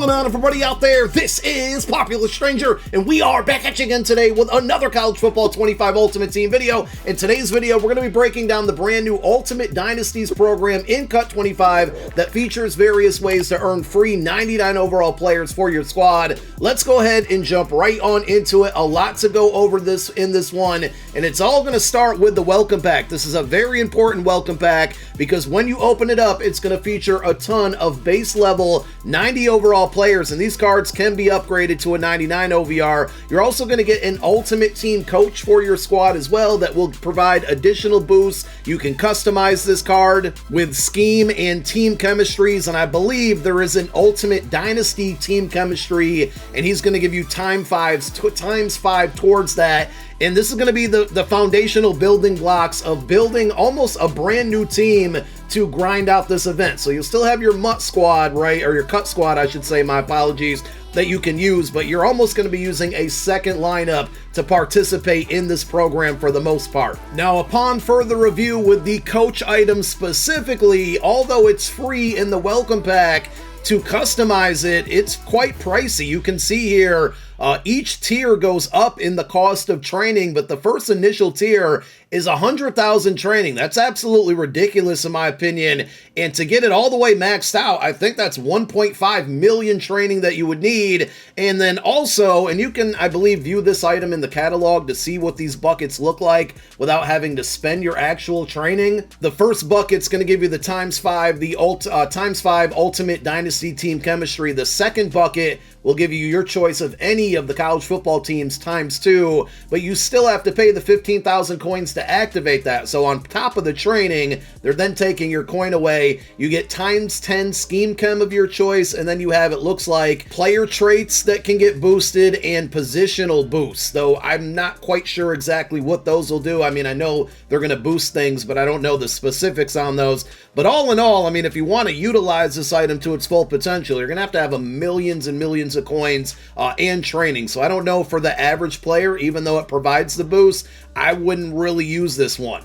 going on, everybody out there? This is Popular Stranger, and we are back at you again today with another College Football 25 Ultimate Team video. In today's video, we're going to be breaking down the brand new Ultimate Dynasties program in Cut 25 that features various ways to earn free 99 overall players for your squad. Let's go ahead and jump right on into it. A lot to go over this in this one, and it's all going to start with the welcome pack. This is a very important welcome pack because when you open it up, it's going to feature a ton of base level 90 overall players, and these cards can be upgraded to a 99 OVR. You're also going to get an ultimate team coach for your squad as well that will provide additional boosts. You can customize this card with scheme and team chemistries, and I believe there is an ultimate dynasty team chemistry, and he's going to give you times 5 towards that. And this is going to be the foundational building blocks of building almost a brand new team to grind out this event. So you'll still have your MUT squad, right? Or your cut squad, I should say, my apologies, that you can use, but you're almost going to be using a second lineup to participate in this program for the most part. Now, upon further review with the coach item specifically, although it's free in the welcome pack, to customize it, it's quite pricey. You can see here, each tier goes up in the cost of training, but the first initial tier is 100,000 training. That's absolutely ridiculous in my opinion. And to get it all the way maxed out, I think that's 1.5 million training that you would need. And then also, and you can, I believe, view this item in the catalog to see what these buckets look like without having to spend your actual training. The first bucket's going to give you the times 5 Ultimate Dynasty Team Chemistry. The second bucket will give you your choice of any of the college football teams times 2, but you still have to pay the 15,000 coins to activate that. So on top of the training, they're then taking your coin away. You get times 10 scheme chem of your choice, and then you have, it looks like, player traits that can get boosted and positional boosts, though I'm not quite sure exactly what those will do. I mean, I know they're going to boost things, but I don't know the specifics on those. But all in all, I mean, if you want to utilize this item to its full potential, you're going to have millions and millions of coins and training. So I don't know, for the average player, even though it provides the boost, I wouldn't really use this one.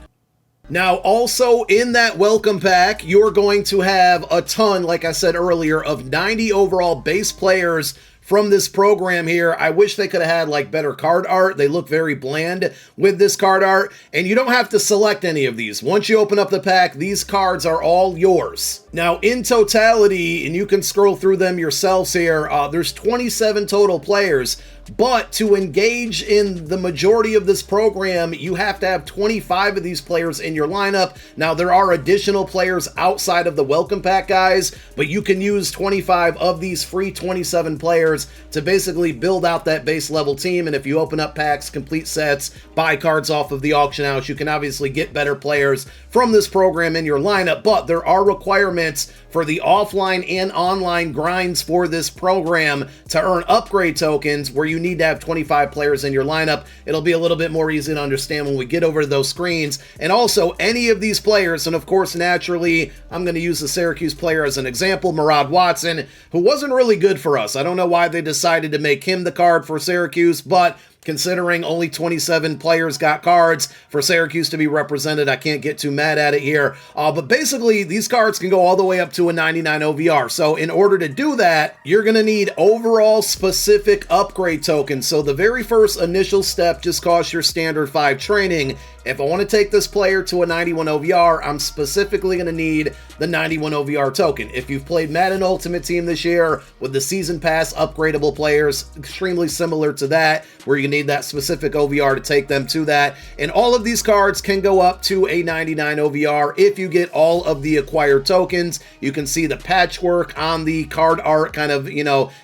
Now, also in that welcome pack, you're going to have a ton, like I said earlier, of 90 overall base players from this program here. I wish they could have had like better card art. They look very bland with this card art, and you don't have to select any of these. Once you open up the pack, these cards are all yours. Now, in totality, and you can scroll through them yourselves here, there's 27 total players, but to engage in the majority of this program, you have to have 25 of these players in your lineup. Now, there are additional players outside of the welcome pack, guys, but you can use 25 of these free 27 players to basically build out that base level team. And if you open up packs, complete sets, buy cards off of the auction house, you can obviously get better players from this program in your lineup. But there are requirements for the offline and online grinds for this program to earn upgrade tokens, where you need to have 25 players in your lineup. It'll be a little bit more easy to understand when we get over to those screens. And also, any of these players, and of course, naturally, I'm going to use the Syracuse player as an example, Murad Watson, who wasn't really good for us. I don't know why they decided to make him the card for Syracuse, but considering only 27 players got cards for Syracuse to be represented, I can't get too mad at it here. But basically, these cards can go all the way up to a 99 OVR. So in order to do that, you're going to need overall specific upgrade tokens. So the very first initial step just costs your standard 5 training. If I want to take this player to a 91 OVR, I'm specifically going to need the 91 OVR token. If you've played Madden Ultimate Team this year with the Season Pass upgradable players, extremely similar to that, where you need that specific OVR to take them to that. And all of these cards can go up to a 99 OVR if you get all of the acquired tokens. You can see the patchwork on the card art kind of,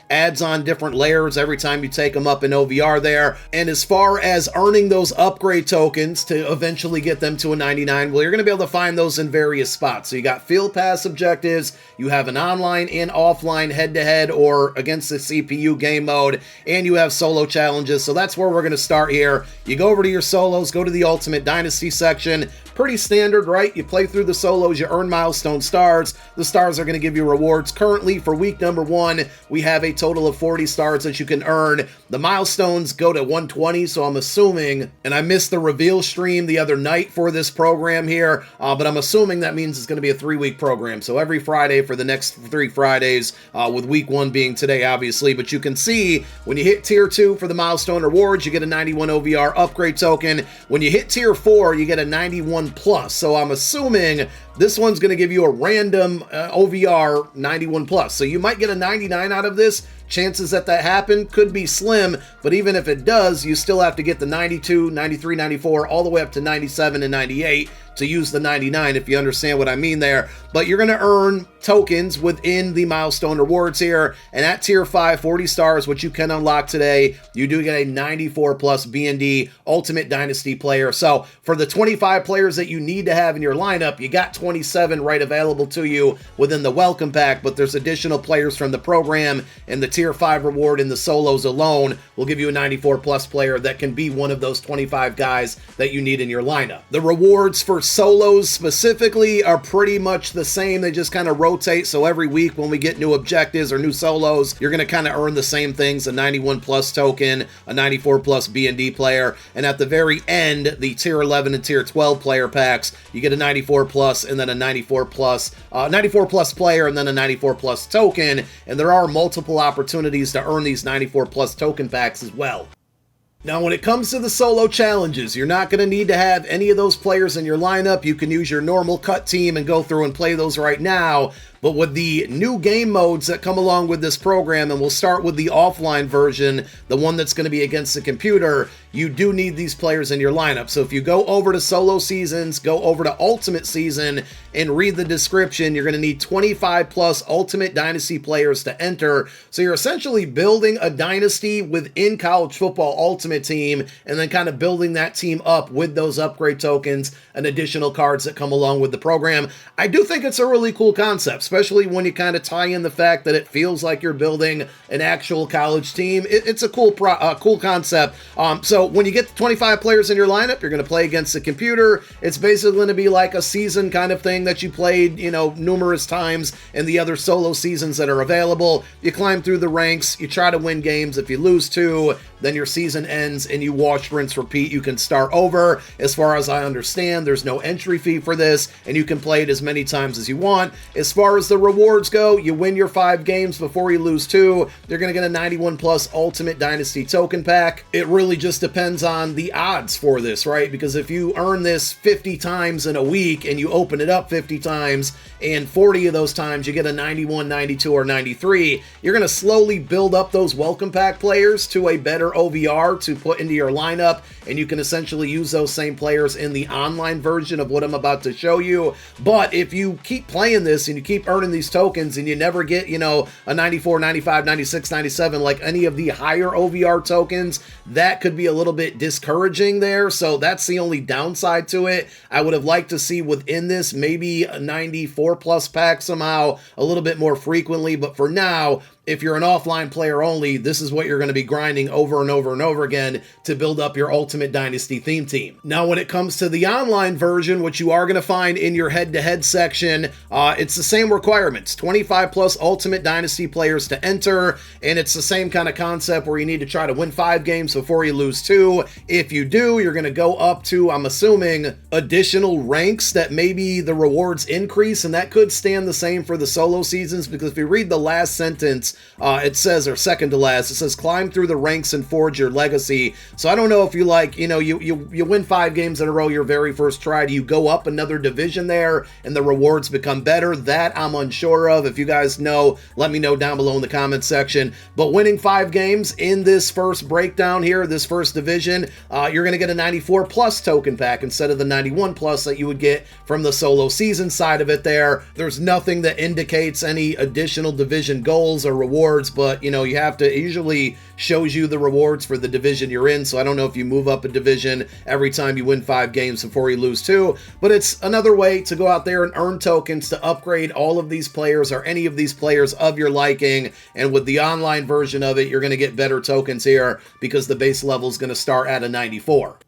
adds on different layers every time you take them up in OVR there. And as far as earning those upgrade tokens to eventually get them to a 99, well, you're going to be able to find those in various spots. So you got field pass objectives, you have an online and offline head-to-head or against the CPU game mode, and you have solo challenges. So that's where we're going to start here. You go over to your solos, go to the Ultimate Dynasty section. Pretty standard, right? You play through the solos, you earn milestone stars. The stars are going to give you rewards. Currently, for week number 1, we have a total of 40 stars that you can earn. The milestones go to 120, so I'm assuming, and I missed the reveal stream the other night for this program here, but I'm assuming that means it's going to be a 3-week program. So every Friday for the next 3 Fridays, with week 1 being today, obviously. But you can see when you hit tier 2 for the milestone rewards, you get a 91 OVR upgrade token. When you hit tier 4, you get a 91 plus. So I'm assuming this one's going to give you a random OVR 91 plus. So you might get a 99 out of this. Chances that happen could be slim, but even if it does, you still have to get the 92, 93, 94, all the way up to 97 and 98 to use the 99, if you understand what I mean there. But you're going to earn tokens within the milestone rewards here, and at tier 5, 40 stars, which you can unlock today, you do get a 94 plus B&D Ultimate Dynasty player. So for the 25 players that you need to have in your lineup, you got 27 right available to you within the welcome pack, but there's additional players from the program, and the tier 5 reward in the solos alone will give you a 94 plus player that can be one of those 25 guys that you need in your lineup. The rewards for solos specifically are pretty much the same. They just kind of rotate. So every week when we get new objectives or new solos, you're going to kind of earn the same things: a 91 plus token, a 94 plus B&D player, and at the very end, the tier 11 and tier 12 player packs, you get a 94 plus and then a 94 plus player and then a 94 plus token. And there are multiple opportunities to earn these 94 plus token packs as well. Now, when it comes to the solo challenges, you're not going to need to have any of those players in your lineup. You can use your normal cut team and go through and play those right now. But with the new game modes that come along with this program, and we'll start with the offline version, the one that's going to be against the computer, you do need these players in your lineup. So if you go over to solo seasons, go over to ultimate season, and read the description, you're going to need 25 plus ultimate dynasty players to enter. So you're essentially building a dynasty within college football ultimate team, and then kind of building that team up with those upgrade tokens and additional cards that come along with the program. I do think it's a really cool concept, especially when you kind of tie in the fact that it feels like you're building an actual college team. It's a cool concept. So when you get the 25 players in your lineup, you're going to play against the computer. It's basically going to be like a season kind of thing that you played, numerous times in the other solo seasons that are available. You climb through the ranks, you try to win games. If you lose 2, then your season ends and you wash, rinse, repeat. You can start over. As far as I understand, there's no entry fee for this, and you can play it as many times as you want. As far as the rewards go, you win your 5 games before you lose 2. You're going to get a 91 plus Ultimate Dynasty token pack. It really just depends on the odds for this, right? Because if you earn this 50 times in a week and you open it up 50 times, and 40 of those times you get a 91, 92, or 93, you're going to slowly build up those welcome pack players to a better OVR to put into your lineup, and you can essentially use those same players in the online version of what I'm about to show you. But if you keep playing this and you keep earning these tokens and you never get, a 94, 95, 96, 97, like any of the higher OVR tokens, that could be a little bit discouraging there. So that's the only downside to it. I would have liked to see within this maybe a 94 plus pack somehow a little bit more frequently, but for now, if you're an offline player only, this is what you're going to be grinding over and over and over again to build up your Ultimate Dynasty theme team. Now, when it comes to the online version, which you are going to find in your head-to-head section, it's the same requirements. 25 plus Ultimate Dynasty players to enter, and it's the same kind of concept where you need to try to win 5 games before you lose 2. If you do, you're going to go up to, I'm assuming, additional ranks that maybe the rewards increase, and that could stand the same for the solo seasons, because if you read the last sentence, it says, or second to last, it says climb through the ranks and forge your legacy. So I don't know if you you win 5 games in a row your very first try. Do you go up another division there and the rewards become better? That I'm unsure of. If you guys know, let me know down below in the comments section. But winning 5 games in this first breakdown here, this first division, you're going to get a 94 plus token pack instead of the 91 plus that you would get from the solo season side of it there. There's nothing that indicates any additional division goals or rewards, but you have to, it usually shows you the rewards for the division you're in. So I don't know if you move up a division every time you win 5 games before you lose 2, but it's another way to go out there and earn tokens to upgrade all of these players or any of these players of your liking. And with the online version of it, you're going to get better tokens here because the base level is going to start at a 94.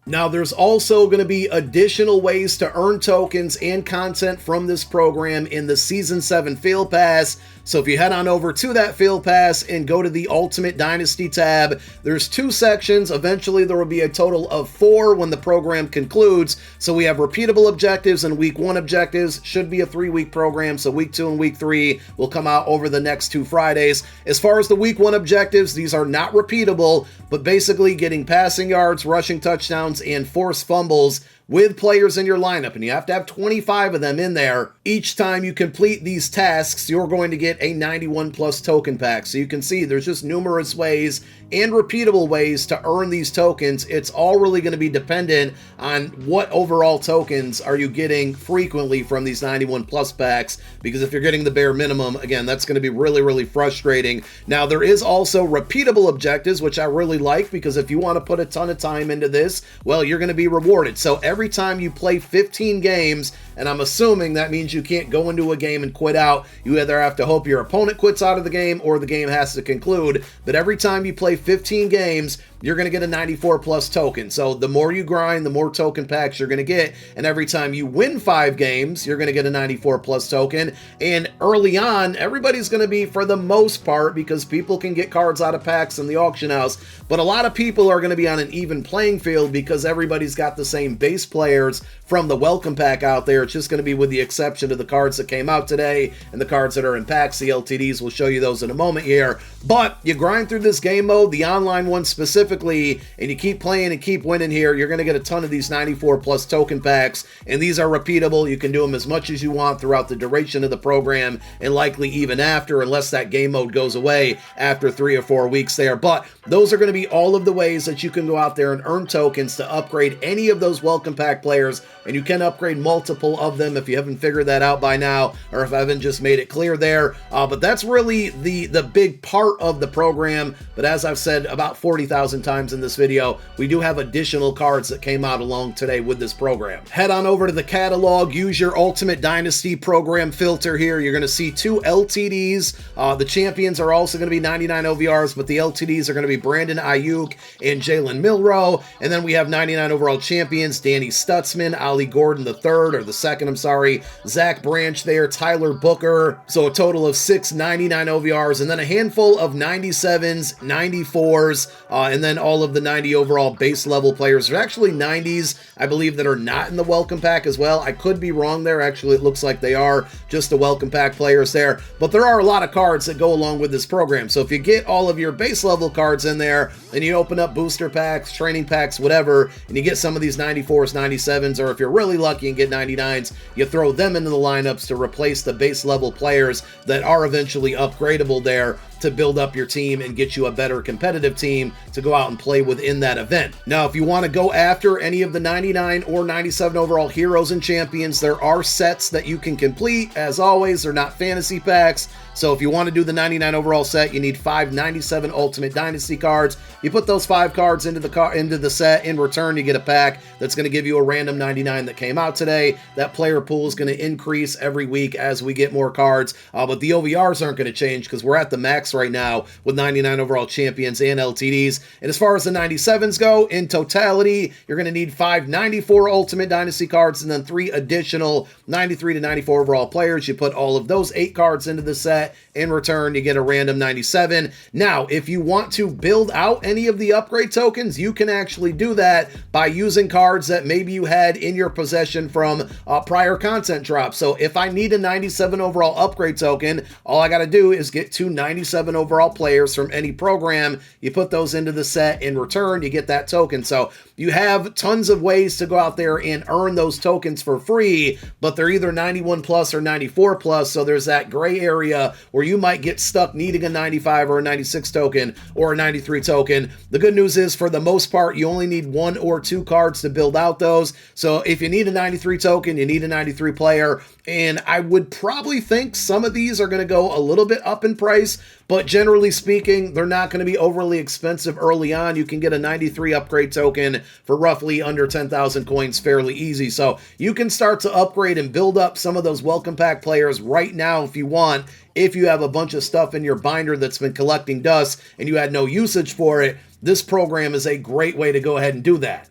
Now, there's also going to be additional ways to earn tokens and content from this program in the Season 7 Field Pass. So if you head on over to that field pass and go to the Ultimate Dynasty tab, there's 2 sections. Eventually there will be a total of 4 when the program concludes. So we have repeatable objectives and week 1 objectives. Should be a 3-week program, so week 2 and week 3 will come out over the next 2 Fridays. As far as the week 1 objectives, these are not repeatable, but basically getting passing yards, rushing touchdowns, and forced fumbles with players in your lineup, and you have to have 25 of them in there. Each time you complete these tasks, you're going to get a 91 plus token pack. So you can see there's just numerous ways and repeatable ways to earn these tokens. It's all really going to be dependent on what overall tokens are you getting frequently from these 91 plus packs, because if you're getting the bare minimum, again, that's going to be really, really frustrating. Now, there is also repeatable objectives, which I really like, because if you want to put a ton of time into this, well, you're going to be rewarded. So every time you play 15 games, and I'm assuming that means you can't go into a game and quit out. You either have to hope your opponent quits out of the game or the game has to conclude. But every time you play 15 games, you're going to get a 94 plus token. So the more you grind, the more token packs you're going to get. And every time you win 5 games, you're going to get a 94 plus token. And early on, everybody's going to be, for the most part, because people can get cards out of packs in the auction house, but a lot of people are going to be on an even playing field because everybody's got the same base players from the welcome pack out there. It's just going to be with the exception of the cards that came out today and the cards that are in packs. The LTDs, we'll show you those in a moment here. But you grind through this game mode, the online one specifically, and you keep playing and keep winning here, you're going to get a ton of these 94 plus token packs, and these are repeatable. You can do them as much as you want throughout the duration of the program, and likely even after, unless that game mode goes away after 3 or 4 weeks there. But those are going to be all of the ways that you can go out there and earn tokens to upgrade any of those welcome pack players, and you can upgrade multiple of them if you haven't figured that out by now, or if I haven't just made it clear there. But that's really the big part of the program. But as I've said about 40,000 times in this video, we do have additional cards that came out along today with this program. Head on over to the catalog, use your Ultimate Dynasty program filter here. You're going to see 2 LTDs. The champions are also going to be 99 OVRs, but the LTDs are going to be Brandon Ayuk and Jalen Milroe. And then we have 99 overall champions, Danny Stutzman, Ali Gordon the third, or the second, I'm sorry, Zach Branch there, Tyler Booker. So a total of 6 99 OVRs, and then a handful of 97s, 94s, and then all of the 90 overall base level players. There's actually 90s, I believe, that are not in the welcome pack as well. I could be wrong there. Actually, it looks like they are just the welcome pack players there. But there are a lot of cards that go along with this program. So if you get all of your base level cards in there, and you open up booster packs, training packs, whatever, and you get some of these 94s, 97s, or if you're really lucky and get 99s, you throw them into the lineups to replace the base level players that are eventually upgradable there to build up your team and get you a better competitive team to go out and play within that event. Now, if you want to go after any of the 99 or 97 overall heroes and champions, there are sets that you can complete. As always, they're not fantasy packs. So if you want to do the 99 overall set, you need 5 97 Ultimate Dynasty cards. You put those 5 cards into the set. In return, you get a pack that's going to give you a random 99 that came out today. That player pool is going to increase every week as we get more cards. But the OVRs aren't going to change because we're at the max right now with 99 overall champions and LTDs. And as far as the 97s go, in totality, you're going to need 5 94 Ultimate Dynasty cards and then 3 additional 93 to 94 overall players. You put all of those 8 cards into the set. In return, you get a random 97. Now, if you want to build out any of the upgrade tokens, you can actually do that by using cards that maybe you had in your possession from prior content drops. So if I need a 97 overall upgrade token, all I got to do is get 2 97 overall players from any program. You put those into the set. In return, you get that token. So you have tons of ways to go out there and earn those tokens for free, but they're either 91 plus or 94 plus. So there's that gray area where you might get stuck needing a 95 or a 96 token or a 93 token. The good news is, for the most part, you only need 1 or 2 cards to build out those. So if you need a 93 token, you need a 93 player. And I would probably think some of these are going to go a little bit up in price, but generally speaking, they're not going to be overly expensive early on. You can get a 93 upgrade token for roughly under 10,000 coins fairly easy. So you can start to upgrade and build up some of those welcome pack players right now if you want. If you have a bunch of stuff in your binder that's been collecting dust and you had no usage for it, this program is a great way to go ahead and do that.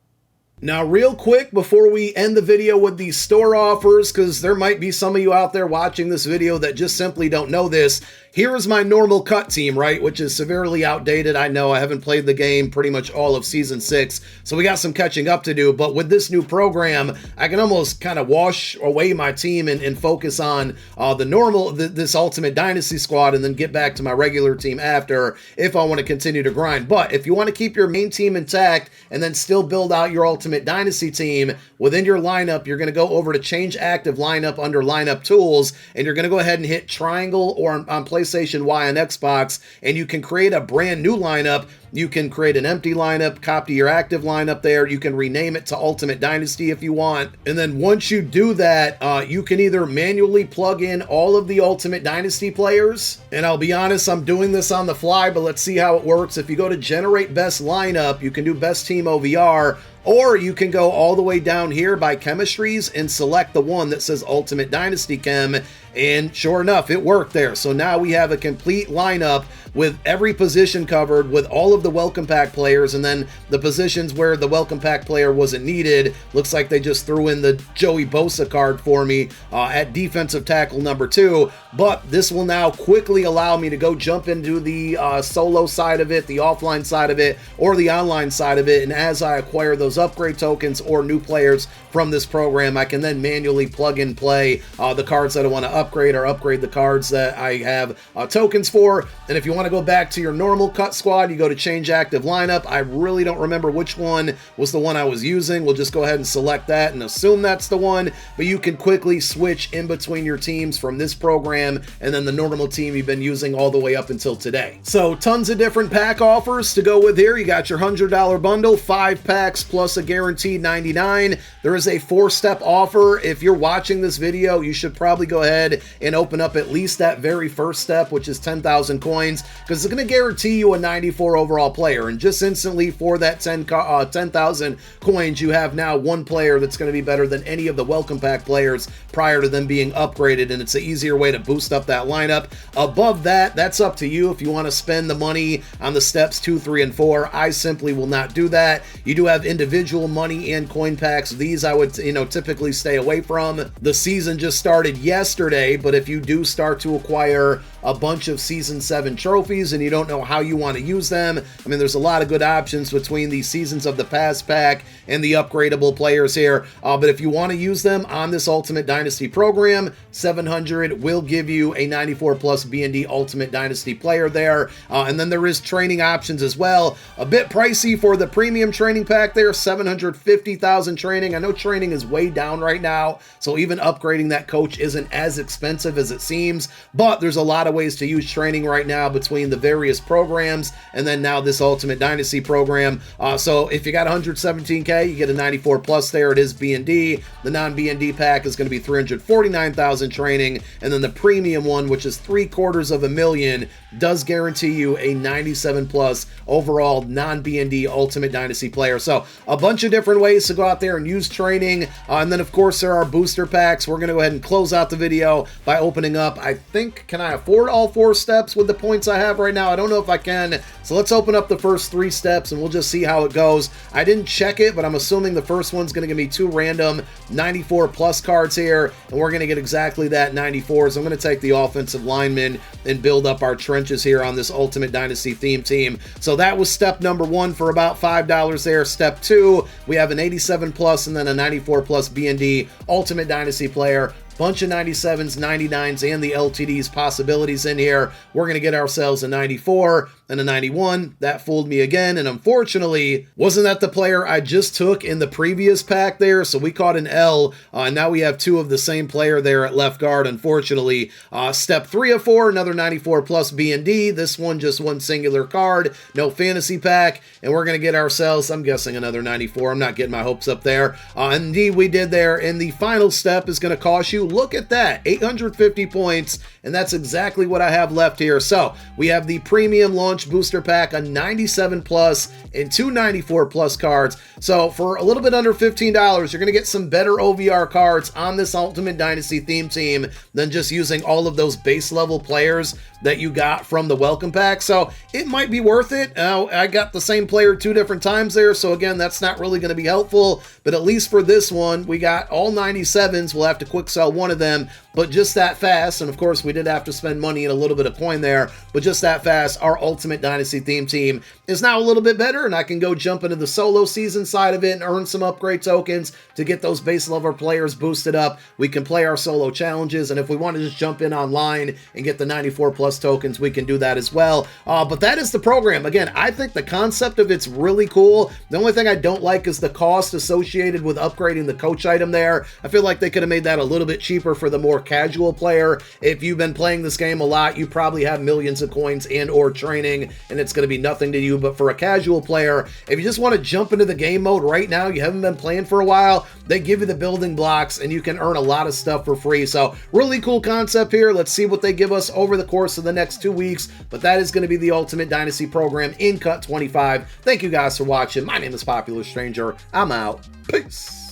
Now, real quick, before we end the video with these store offers, because there might be some of you out there watching this video that just simply don't know this, here is my normal cut team, right, which is severely outdated. I know I haven't played the game pretty much all of Season 6, so we got some catching up to do, but with this new program, I can almost kind of wash away my team and focus on this Ultimate Dynasty squad and then get back to my regular team after if I want to continue to grind. But if you want to keep your main team intact and then still build out your Ultimate Dynasty team, within your lineup, you're going to go over to Change Active Lineup under Lineup Tools, and you're going to go ahead and hit triangle or on PlayStation Y and Xbox, and you can create a brand new lineup. You can create an empty lineup, copy your active lineup there. You can rename it to Ultimate Dynasty if you want. And then once you do that, you can either manually plug in all of the Ultimate Dynasty players. And I'll be honest, I'm doing this on the fly, but let's see how it works. If you go to Generate Best Lineup, you can do Best Team OVR, or you can go all the way down here by chemistries and select the one that says Ultimate Dynasty Chem, and sure enough, it worked there. So now we have a complete lineup with every position covered with all of the Welcome Pack players, and then the positions where the Welcome Pack player wasn't needed, looks like they just threw in the Joey Bosa card for me at defensive tackle number 2. But this will now quickly allow me to go jump into the solo side of it, the offline side of it, or the online side of it, and as I acquire those upgrade tokens or new players from this program, I can then manually plug and play the cards that I want to upgrade, or upgrade the cards that I have tokens for. And if you want to go back to your normal cut squad, you go to Change Active Lineup. I really don't remember which one was the one I was using. We'll just go ahead and select that and assume that's the one, but you can quickly switch in between your teams from this program and then the normal team you've been using all the way up until today. So tons of different pack offers to go with here. You got your $100 bundle, 5 packs plus a guaranteed 99. There is a 4-step offer. If you're watching this video, you should probably go ahead and open up at least that very first step, which is 10,000 coins, because it's going to guarantee you a 94 overall player. And just instantly for that 10,000 coins, you have now one player that's going to be better than any of the Welcome Pack players prior to them being upgraded, and it's an easier way to boost up that lineup. Above that, that's up to you if you want to spend the money on the steps 2, 3, and 4. I simply will not do that. You do have individual money and coin packs. These I would, typically stay away from. The season just started yesterday, but if you do start to acquire a bunch of Season 7 trophies and you don't know how you want to use them, I mean, there's a lot of good options between the Seasons of the Past pack and the upgradable players here. But if you want to use them on this Ultimate Dynasty program, 700 will give you a 94 plus B&D Ultimate Dynasty player there. And then there is training options as well. A bit pricey for the premium training pack there, 750,000 training. I know training is way down right now, so even upgrading that coach isn't as expensive as it seems, but there's a lot of ways to use training right now between the various programs and then now this Ultimate Dynasty program. So if you got 117k, you get a 94 plus there. It is B&D. The non-B&D pack is going to be 349,000 training, and then the premium one, which is 750,000, does guarantee you a 97 plus overall non-B&D Ultimate Dynasty player. So a bunch of different ways to go out there and use training. And then of course there are booster packs. We're going to go ahead and close out the video by opening up, I think, can I afford all 4 steps with the points I have right now? I don't know if I can. So let's open up the first 3 steps and we'll just see how it goes. I didn't check it, but I'm assuming the first one's going to give me 2 random 94 plus cards here, and we're going to get exactly that 94. So I'm going to take the offensive lineman and build up our trenches here on this Ultimate Dynasty theme team. So that was step number 1 for about $5 there. Step 2, we have an 87 plus and then a 94 plus B&D Ultimate Dynasty player. Bunch of 97s, 99s, and the LTDs possibilities in here. We're going to get ourselves a 94 and a 91. That fooled me again, and unfortunately, wasn't that the player I just took in the previous pack there? So we caught an L, and now we have 2 of the same player there at left guard, unfortunately. Step 3 of 4, another 94 plus B&D. This one, just one singular card, no fantasy pack, and we're going to get ourselves, I'm guessing, another 94. I'm not getting my hopes up there. Indeed, we did there, and the final step is going to cost you, look at that, 850 points, and that's exactly what I have left here. So we have the premium launch launch booster pack, a 97 plus and 294 plus cards. So for a little bit under $15, you're going to get some better OVR cards on this Ultimate Dynasty theme team than just using all of those base level players that you got from the welcome pack. So it might be worth it. I got the same player 2 different times there, so again, that's not really going to be helpful, but at least for this one, we got all 97s. We'll have to quick sell one of them, but just that fast, and of course we did have to spend money and a little bit of coin there, but just that fast, our Ultimate Dynasty theme team is now a little bit better, and I can go jump into the solo season side of it and earn some upgrade tokens to get those base level players boosted up. We can play our solo challenges, and if we want to just jump in online and get the 94 plus tokens, we can do that as well. But that is the program. Again, I think the concept of it's really cool. The only thing I don't like is the cost associated with upgrading the coach item there. I feel like they could have made that a little bit cheaper for the more casual player. If you've been playing this game a lot, you probably have millions of coins and or training, and it's going to be nothing to you. But for a casual player, if you just want to jump into the game mode right now, you haven't been playing for a while, they give you the building blocks and you can earn a lot of stuff for free. So really cool concept here. Let's see what they give us over the course of the next 2 weeks, but that is going to be the Ultimate Dynasty program in Cut 25. Thank you guys for watching. My name is Popular Stranger. I'm out. Peace.